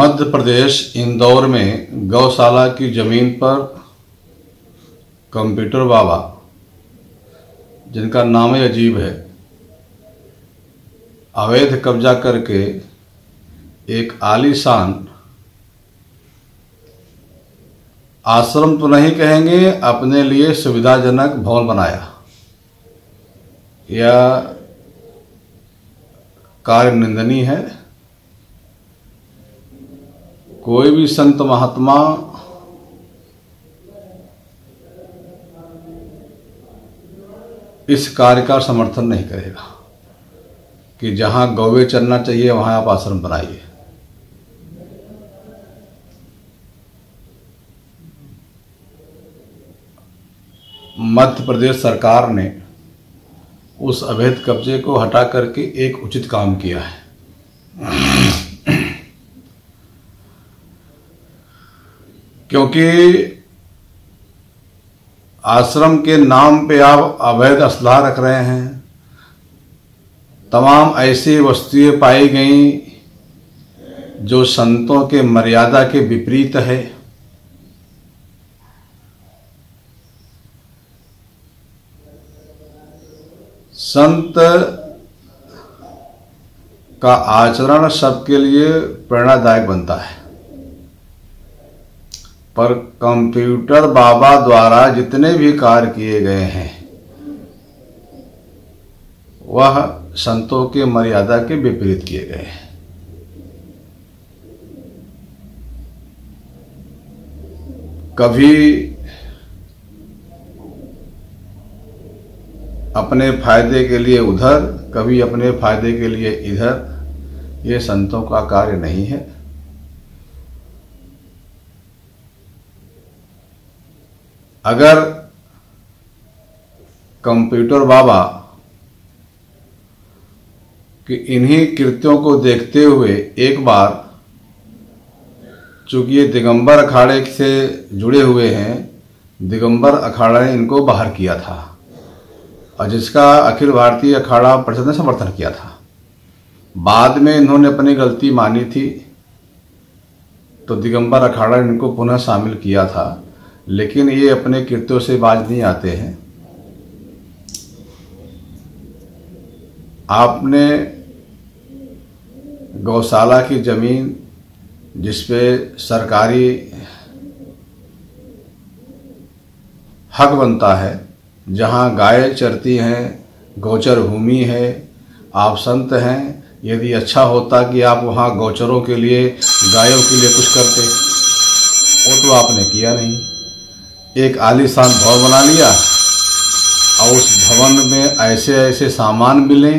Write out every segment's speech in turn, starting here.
मध्य प्रदेश इंदौर में गौशाला की जमीन पर कंप्यूटर बाबा, जिनका नाम ही अजीब है, अवैध कब्जा करके एक आलीशान आश्रम तो नहीं कहेंगे, अपने लिए सुविधाजनक भवन बनाया। यह कार्य निंदनीय है। कोई भी संत महात्मा इस कार्य का समर्थन नहीं करेगा कि जहां गौवे चलना चाहिए वहां आप आश्रम बनाइए। मध्य प्रदेश सरकार ने उस अवैध कब्जे को हटा करके एक उचित काम किया है। क्योंकि आश्रम के नाम पे आप अवैध असलाह रख रहे हैं, तमाम ऐसी वस्तुएं पाई गई जो संतों के मर्यादा के विपरीत है। संत का आचरण सबके लिए प्रेरणादायक बनता है, पर कंप्यूटर बाबा द्वारा जितने भी कार्य किए गए हैं वह संतों के मर्यादा के विपरीत किए गए हैं। कभी अपने फायदे के लिए उधर, कभी अपने फायदे के लिए इधर। ये संतों का कार्य नहीं है। अगर कंप्यूटर बाबा कि इन्हीं कृत्यों को देखते हुए एक बार, चूंकि ये दिगंबर अखाड़े से जुड़े हुए हैं, दिगंबर अखाड़ा ने इनको बाहर किया था और जिसका अखिल भारतीय अखाड़ा परिषद ने समर्थन किया था। बाद में इन्होंने अपनी गलती मानी थी तो दिगंबर अखाड़ा ने इनको पुनः शामिल किया था, लेकिन ये अपने कृत्यों से बाज नहीं आते हैं। आपने गौशाला की जमीन जिसपे सरकारी हक बनता है, जहां गाय चरती हैं, गौचर भूमि है, आप संत हैं, यदि अच्छा होता कि आप वहां गौचरों के लिए, गायों के लिए कुछ करते, वो तो आपने किया नहीं। एक आलीशान भवन बना लिया और उस भवन में ऐसे ऐसे सामान मिले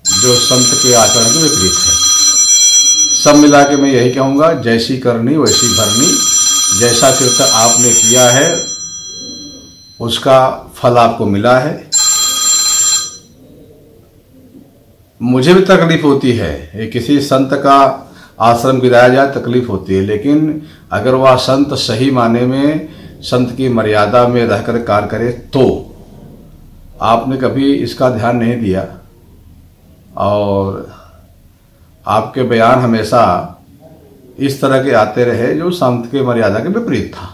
जो संत के आचरण के विपरीत है। सब मिला के मैं यही कहूँगा, जैसी करनी वैसी भरनी। जैसा कृत्य आपने किया है उसका फल आपको मिला है। मुझे भी तकलीफ होती है, किसी संत का आश्रम गिराया जाए तकलीफ होती है, लेकिन अगर वह संत सही माने में संत की मर्यादा में रहकर कार्य करे तो। आपने कभी इसका ध्यान नहीं दिया और आपके बयान हमेशा इस तरह के आते रहे जो संत के मर्यादा के विपरीत था।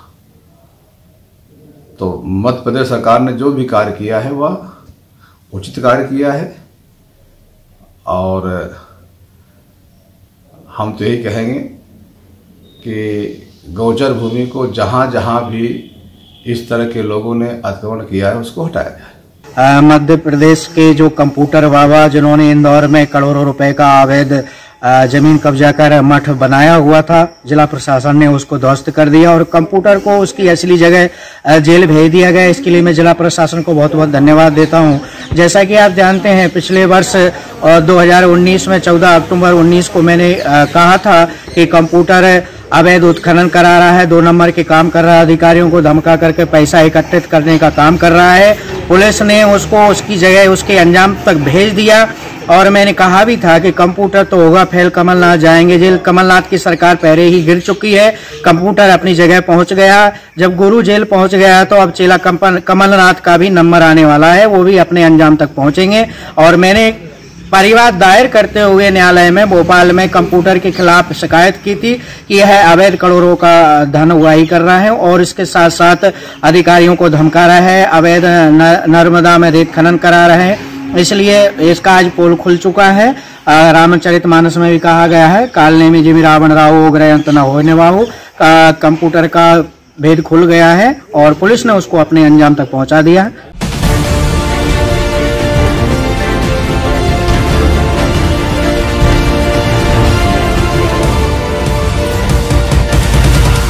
तो मध्य प्रदेश सरकार ने जो भी कार्य किया है वह उचित कार्य किया है और हम तो यही कहेंगे कि गौचर भूमि को जहाँ जहाँ भी इस तरह के लोगों ने अतिक्रमण किया है उसको हटाया जाए। मध्य प्रदेश के जो कंप्यूटर बाबा, जिन्होंने इंदौर में करोड़ों रुपए का अवैध जमीन कब्जा कर मठ बनाया हुआ था, जिला प्रशासन ने उसको ध्वस्त कर दिया और कंप्यूटर को उसकी असली जगह जेल भेज दिया गया। इसके लिए मैं जिला प्रशासन को बहुत बहुत धन्यवाद देता हूं। जैसा कि आप जानते हैं, पिछले वर्ष 2019 में 14 अक्टूबर 19 को मैंने कहा था कि कंप्यूटर अवैध उत्खनन करा रहा है, 2 नंबर के काम कर रहा है, अधिकारियों को धमका करके पैसा एकत्रित करने का काम कर रहा है। पुलिस ने उसको उसकी जगह उसके अंजाम तक भेज दिया और मैंने कहा भी था कि कंप्यूटर तो होगा फेल, कमलनाथ जाएंगे जेल। कमलनाथ की सरकार पहले ही गिर चुकी है, कंप्यूटर अपनी जगह पहुंच गया। जब गुरु जेल पहुंच गया तो अब चेला कमलनाथ का भी नंबर आने वाला है, वो भी अपने अंजाम तक पहुंचेंगे। और मैंने परिवार दायर करते हुए न्यायालय में भोपाल में कंप्यूटर के खिलाफ शिकायत की थी कि यह अवैध करोड़ों का धन उगाही कर रहा है और इसके साथ साथ अधिकारियों को धमका रहा है, अवैध नर्मदा में रेत खनन करा रहे हैं। इसलिए इसका आज पोल खुल चुका है। रामचरितमानस में भी कहा गया है, कालने में जिमि रावण रावो ग्रह अंत न होने वाहु। कंप्यूटर का भेद खुल गया है और पुलिस ने उसको अपने अंजाम तक पहुंचा दिया है।